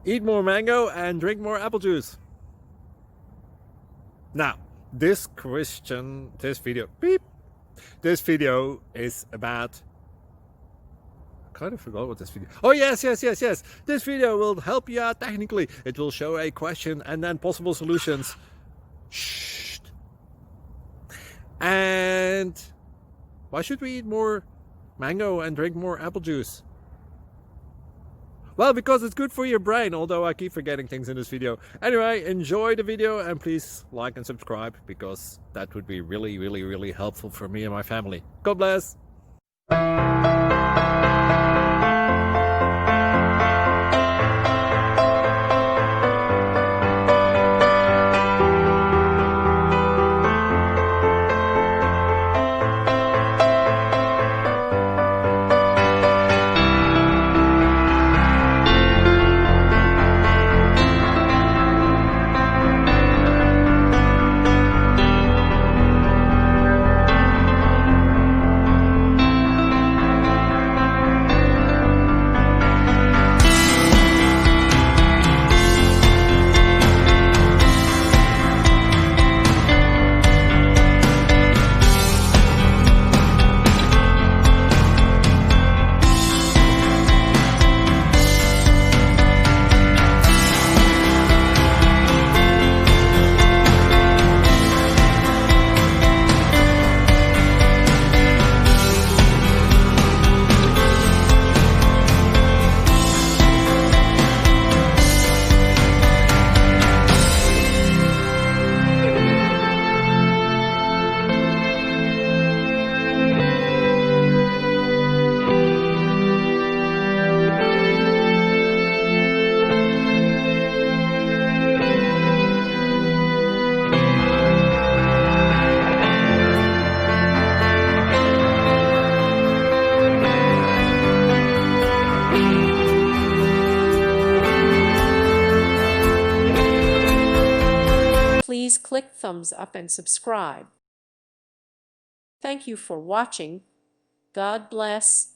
Eat more mango and drink more apple juice. Now, this video is about, I kind of forgot what this video. Oh yes. This video will help you out technically. It will show a question and then possible solutions. Shh. And why should we eat more mango and drink more apple juice? Well, because it's good for your brain, although I keep forgetting things in this video. Anyway, enjoy the video and please like and subscribe, because that would be really helpful for me and my family. God bless! Please click thumbs up and subscribe. Thank you for watching. God bless.